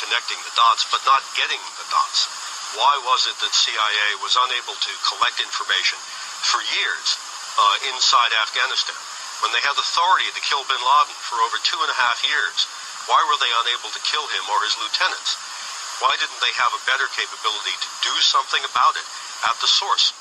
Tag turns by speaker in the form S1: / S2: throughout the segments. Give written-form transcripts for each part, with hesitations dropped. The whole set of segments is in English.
S1: connecting the dots, but not getting the dots. Why was it that CIA was unable to collect information for years inside Afghanistan? When they had authority to kill bin Laden for over 2.5 years, why were they unable to kill him or his lieutenants? Why didn't they have a better capability to do something about it at the source?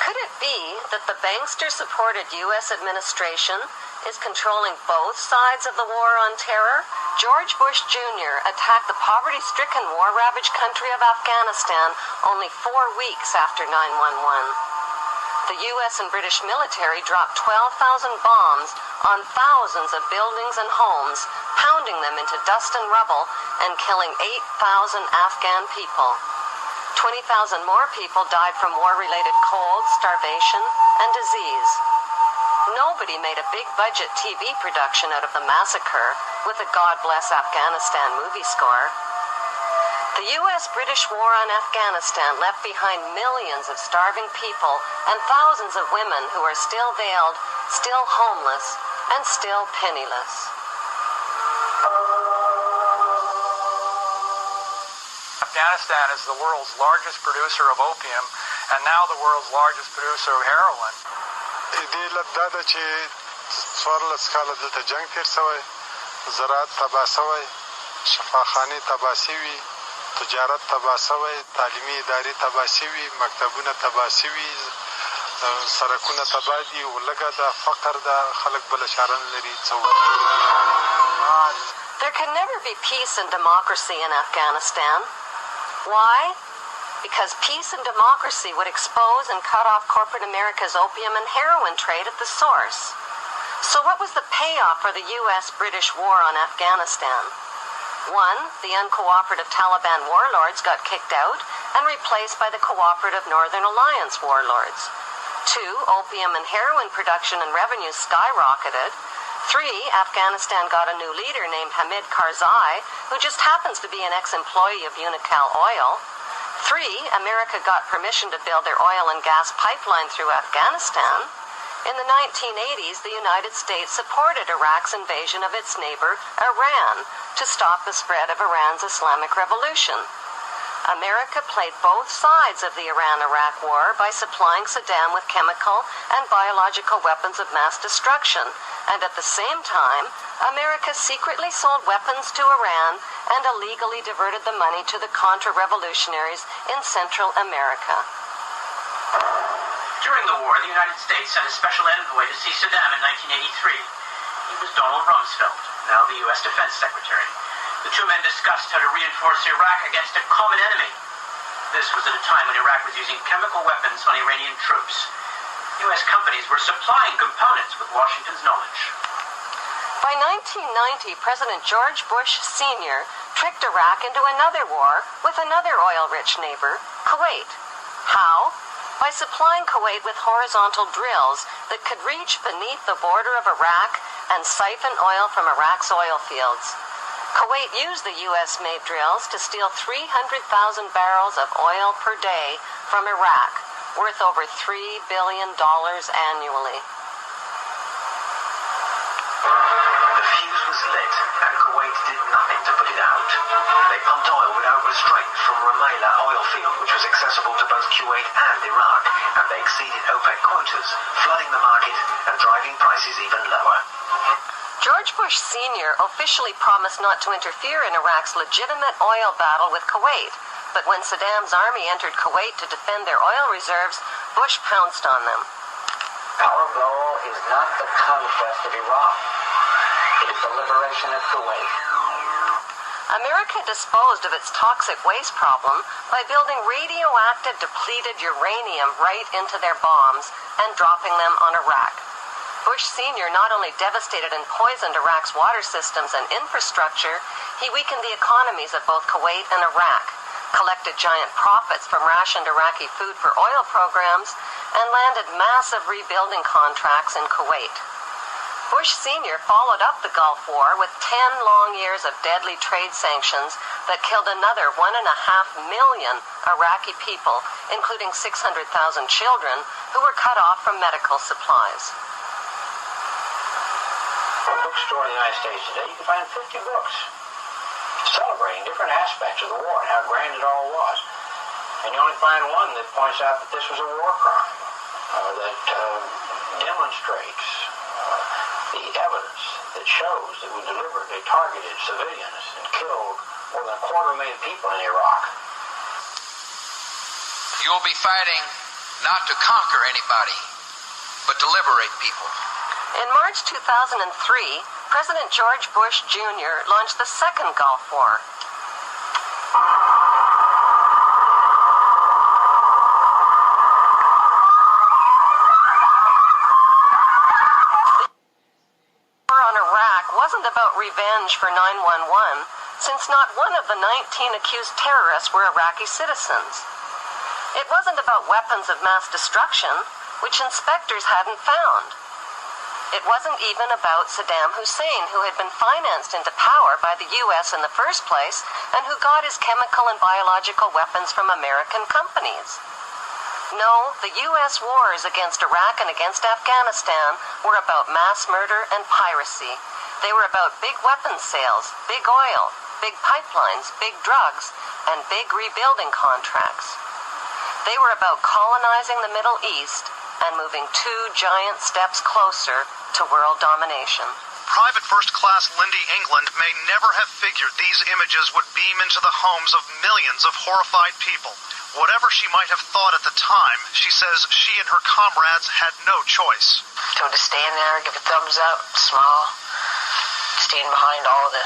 S2: Could it be that the bankster-supported U.S. administration is controlling both sides of the war on terror? George Bush Jr. attacked the poverty-stricken, war-ravaged country of Afghanistan only 4 weeks after 9/11. The U.S. and British military dropped 12,000 bombs on thousands of buildings and homes, pounding them into dust and rubble and killing 8,000 Afghan people. 20,000 more people died from war-related cold, starvation, and disease. Nobody made a big-budget TV production out of the massacre with a God Bless Afghanistan movie score. The U.S.-British war on Afghanistan left behind millions of starving people and thousands of women who are still veiled, still homeless, and still penniless.
S3: Afghanistan is the world's largest producer of opium and now the world's largest producer of heroin.
S4: دې دا ده چې 14 کاله دلته جنګ تېر شوی، زراعت تباه شوی، شفاخانې تباه شوي، تجارت تباه شوی، تعلیمي ادارې تباه شوي، مکتبونه تباه شوي، سړکونه تباه دي، ولږه ده، فقر ده، خلک بله چاره نه لري څه وکړي.
S2: There can never be peace and democracy in Afghanistan. Why? Because peace and democracy would expose and cut off corporate America's opium and heroin trade at the source. So what was the payoff for the U.S.-British war on Afghanistan? 1. The uncooperative Taliban warlords got kicked out and replaced by the cooperative Northern Alliance warlords. 2. Opium and heroin production and revenues skyrocketed. 3. Afghanistan got a new leader named Hamid Karzai, who just happens to be an ex-employee of Unocal Oil. 3. America got permission to build their oil and gas pipeline through Afghanistan. In the 1980s, the United States supported Iraq's invasion of its neighbor, Iran, to stop the spread of Iran's Islamic Revolution. America played both sides of the Iran-Iraq war by supplying Saddam with chemical and biological weapons of mass destruction, and at the same time, America secretly sold weapons to Iran and illegally diverted the money to the Contra-revolutionaries in Central America.
S5: During the war, the United States sent a special envoy to see Saddam in 1983. He was Donald Rumsfeld, now the U.S. Defense Secretary. The two men discussed how to reinforce Iraq against a common enemy. This was at a time when Iraq was using chemical weapons on Iranian troops. U.S. companies were supplying components with Washington's knowledge.
S2: By 1990, President George Bush Sr. tricked Iraq into another war with another oil-rich neighbor, Kuwait. How? By supplying Kuwait with horizontal drills that could reach beneath the border of Iraq and siphon oil from Iraq's oil fields. Kuwait used the U.S.-made drills to steal 300,000 barrels of oil per day from Iraq, worth over $3 billion annually.
S5: The fuse was lit, and Kuwait did nothing to put it out. They pumped oil without restraint from Rumaila oil field, which was accessible to both Kuwait and Iraq, and they exceeded OPEC quotas, flooding the market and driving prices even lower.
S2: George Bush Sr. officially promised not to interfere in Iraq's legitimate oil battle with Kuwait, but when Saddam's army entered Kuwait to defend their oil reserves, Bush pounced on them.
S5: Our goal is not the conquest of Iraq. It is the liberation of Kuwait.
S2: America disposed of its toxic waste problem by building radioactive depleted uranium right into their bombs and dropping them on Iraq. Bush Sr. not only devastated and poisoned Iraq's water systems and infrastructure, he weakened the economies of both Kuwait and Iraq, collected giant profits from rationed Iraqi food for oil programs, and landed massive rebuilding contracts in Kuwait. Bush Sr. followed up the Gulf War with 10 long years of deadly trade sanctions that killed another 1.5 million Iraqi people, including 600,000 children who were cut off from medical supplies.
S5: A bookstore in the United States today, you can find 50 books.
S6: celebrating different aspects of the war and how grand it all was. And you only find one that points out that this was a war crime, that demonstrates the evidence that shows that we deliberately targeted civilians and killed more than 250,000 people in Iraq.
S7: You'll be fighting not to conquer anybody, but to liberate people.
S2: In March 2003, President George Bush Jr. launched the second Gulf War. The war on Iraq wasn't about revenge for 9/11, since not one of the 19 accused terrorists were Iraqi citizens. It wasn't about weapons of mass destruction, which inspectors hadn't found. It wasn't even about Saddam Hussein, who had been financed into power by the U.S. in the first place, and who got his chemical and biological weapons from American companies. No, the U.S. wars against Iraq and against Afghanistan were about mass murder and piracy. They were about big weapons sales, big oil, big pipelines, big drugs, and big rebuilding contracts. They were about colonizing the Middle East and moving 2 giant steps closer to world domination.
S8: Private First Class Lindy England may never have figured these images would beam into the homes of millions of horrified people. Whatever she might have thought at the time, she says she and her comrades had no choice.
S6: So to stand there, give a thumbs up, smile, stand behind all the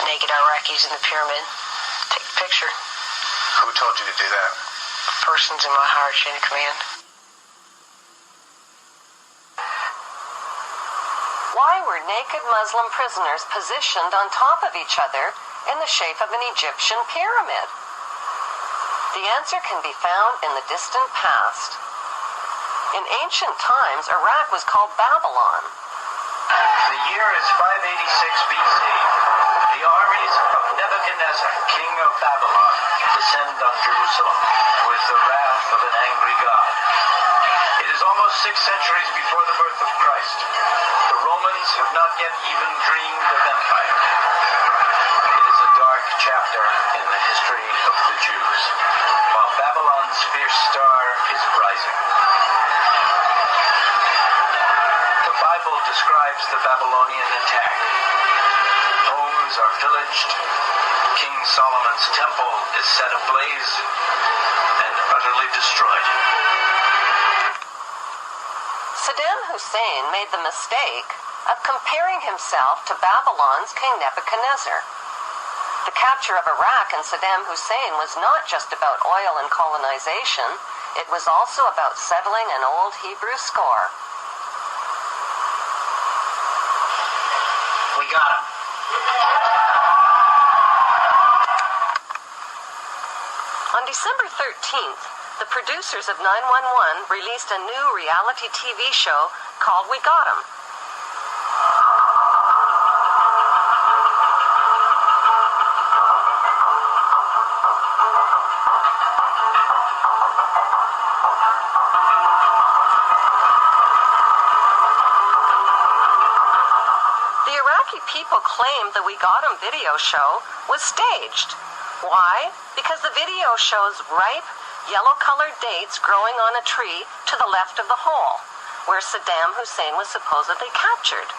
S6: naked Iraqis in the pyramid, take a picture.
S7: Who told you to do that?
S6: Persons in my higher chain of command.
S2: Why were naked Muslim prisoners positioned on top of each other in the shape of an Egyptian pyramid? The answer can be found in the distant past. In ancient times, Iraq was called Babylon.
S9: The year is 586 BC. The armies of Nebuchadnezzar, king of Babylon, descend on Jerusalem with the wrath of an angry God. It is almost 6 centuries before the birth of Christ. The Romans have not yet even dreamed of empire. It is a dark chapter in the history of the Jews, while Babylon's fierce star is rising. The Bible describes the Babylonian attack. Homes are pillaged, King Solomon's temple is set ablaze and utterly destroyed.
S2: Saddam Hussein made the mistake of comparing himself to Babylon's King Nebuchadnezzar. The capture of Iraq and Saddam Hussein was not just about oil and colonization, it was also about settling an old Hebrew score.
S6: We got him.
S2: On December 13th, the producers of 911 released a new reality TV show called We Got 'Em. The Iraqi people claimed the We Got 'Em video show was staged. Why? Because the video shows ripe, yellow-colored dates growing on a tree to the left of the hole, where Saddam Hussein was supposedly captured.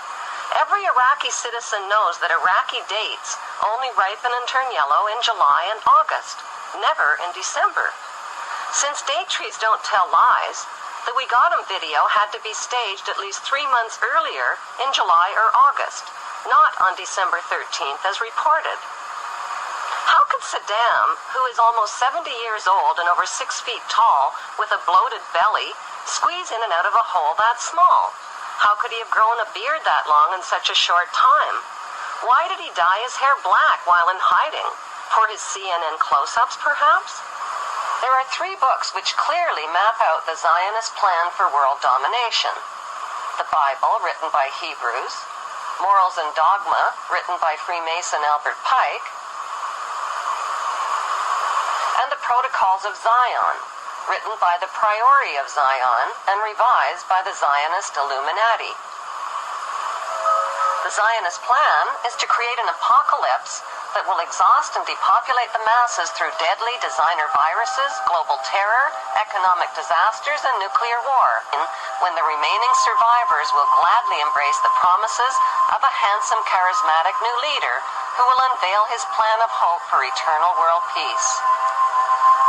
S2: Every Iraqi citizen knows that Iraqi dates only ripen and turn yellow in July and August, never in December. Since date trees don't tell lies, the We Got 'Em video had to be staged at least 3 months earlier in July or August, not on December 13th as reported. How could Saddam, who is almost 70 years old and over 6 feet tall, with a bloated belly, squeeze in and out of a hole that small? How could he have grown a beard that long in such a short time? Why did he dye his hair black while in hiding? For his CNN close-ups, perhaps? There are 3 books which clearly map out the Zionist plan for world domination. The Bible, written by Hebrews, Morals and Dogma, written by Freemason Albert Pike, and the Protocols of Zion, written by the Priori of Zion and revised by the Zionist Illuminati. The Zionist plan is to create an apocalypse that will exhaust and depopulate the masses through deadly designer viruses, global terror, economic disasters, and nuclear war, when the remaining survivors will gladly embrace the promises of a handsome, charismatic new leader who will unveil his plan of hope for eternal world peace.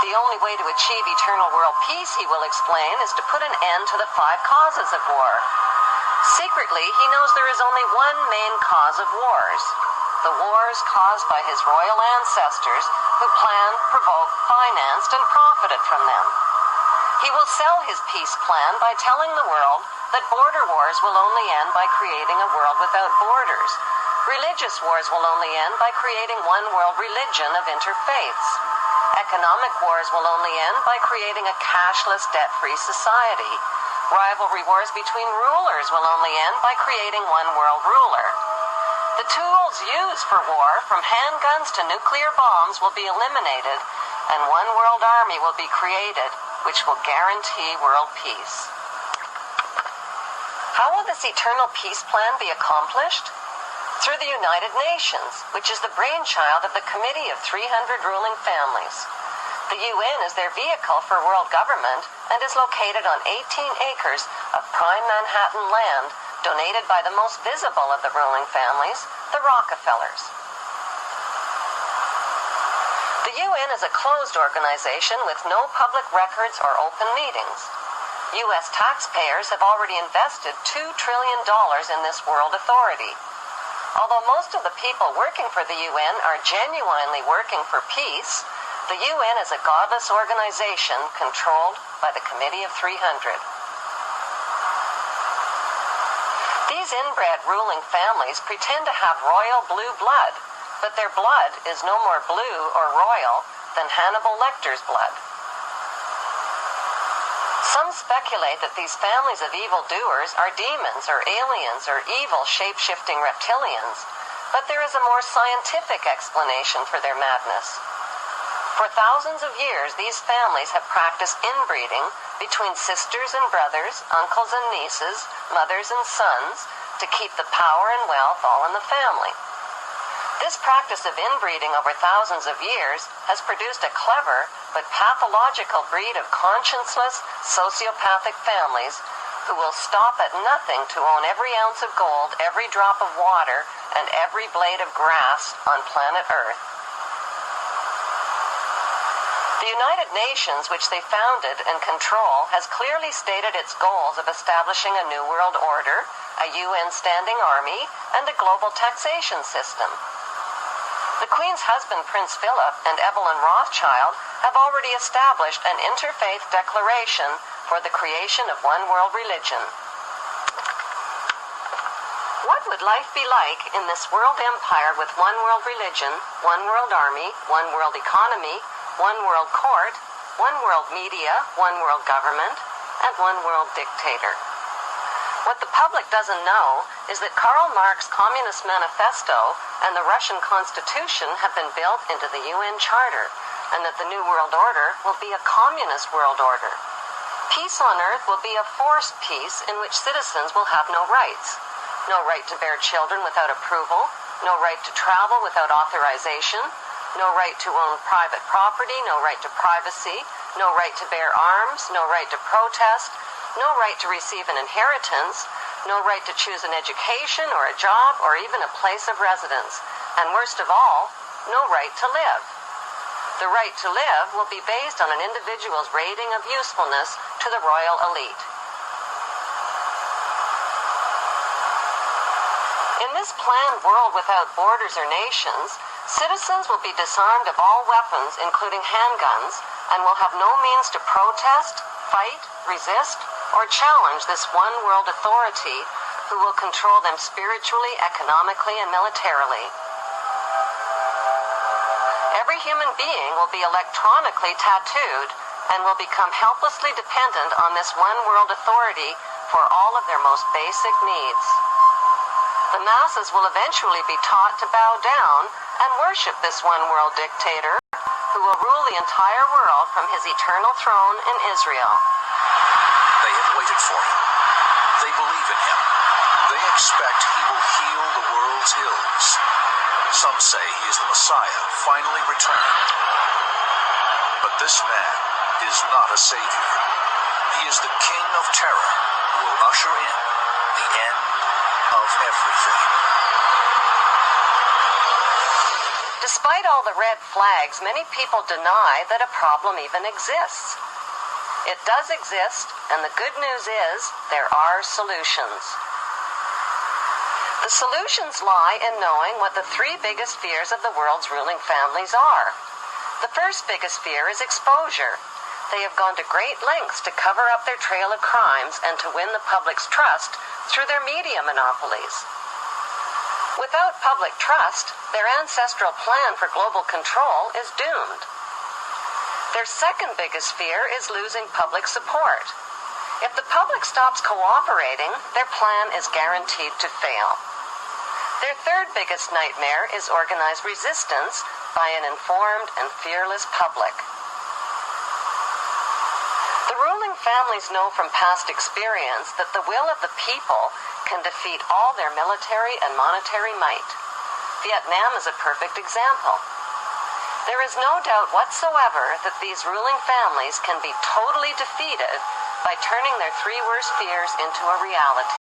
S2: The only way to achieve eternal world peace, he will explain, is to put an end to the 5 causes of war. Secretly, he knows there is only one main cause of wars: the wars caused by his royal ancestors who planned, provoked, financed, and profited from them. He will sell his peace plan by telling the world that border wars will only end by creating a world without borders. Religious wars will only end by creating one world religion of interfaiths. Economic wars will only end by creating a cashless, debt-free society. Rivalry wars between rulers will only end by creating one world ruler. The tools used for war, from handguns to nuclear bombs, will be eliminated, and one world army will be created, which will guarantee world peace. How will this eternal peace plan be accomplished? Through the United Nations, which is the brainchild of the Committee of 300 Ruling Families. The UN is their vehicle for world government and is located on 18 acres of prime Manhattan land donated by the most visible of the ruling families, the Rockefellers. The UN is a closed organization with no public records or open meetings. U.S. taxpayers have already invested $2 trillion in this world authority. Although most of the people working for the UN are genuinely working for peace, the UN is a godless organization controlled by the Committee of 300. These inbred ruling families pretend to have royal blue blood, but their blood is no more blue or royal than Hannibal Lecter's blood. Some speculate that these families of evildoers are demons or aliens or evil shape-shifting reptilians, but there is a more scientific explanation for their madness. For thousands of years, these families have practiced inbreeding between sisters and brothers, uncles and nieces, mothers and sons, to keep the power and wealth all in the family. This practice of inbreeding over thousands of years has produced a clever but pathological breed of conscienceless, sociopathic families who will stop at nothing to own every ounce of gold, every drop of water, and every blade of grass on planet Earth. The United Nations, which they founded and control, has clearly stated its goals of establishing a new world order, a UN standing army, and a global taxation system. The Queen's husband, Prince Philip, and Evelyn Rothschild have already established an interfaith declaration for the creation of one world religion. What would life be like in this world empire with one world religion, one world army, one world economy, one world court, one world media, one world government, and one world dictator? What the public doesn't know is that Karl Marx's Communist Manifesto and the Russian Constitution have been built into the UN Charter, and that the New World Order will be a communist world order. Peace on Earth will be a forced peace in which citizens will have no rights. No right to bear children without approval, no right to travel without authorization, no right to own private property, no right to privacy, no right to bear arms, no right to protest, no right to receive an inheritance, no right to choose an education or a job or even a place of residence, and worst of all, no right to live. The right to live will be based on an individual's rating of usefulness to the royal elite. In this planned world without borders or nations, citizens will be disarmed of all weapons, including handguns, and will have no means to protest, fight, resist, or challenge this one world authority who will control them spiritually, economically, and militarily. Every human being will be electronically tattooed and will become helplessly dependent on this one world authority for all of their most basic needs. The masses will eventually be taught to bow down and worship this one world dictator who will rule the entire world from his eternal throne in Israel.
S10: They have waited for him. They believe in him. They expect he will heal the world's ills. Some say he is the Messiah, finally returned. But this man is not a savior. He is the King of Terror who will usher in the end of everything.
S2: Despite all the red flags, many people deny that a problem even exists. It does exist, and the good news is there are solutions. The solutions lie in knowing what the three biggest fears of the world's ruling families are. The first biggest fear is exposure. They have gone to great lengths to cover up their trail of crimes and to win the public's trust through their media monopolies. Without public trust, their ancestral plan for global control is doomed. Their second biggest fear is losing public support. If the public stops cooperating, their plan is guaranteed to fail. Their third biggest nightmare is organized resistance by an informed and fearless public. The ruling families know from past experience that the will of the people can defeat all their military and monetary might. Vietnam is a perfect example. There is no doubt whatsoever that these ruling families can be totally defeated by turning their three worst fears into a reality.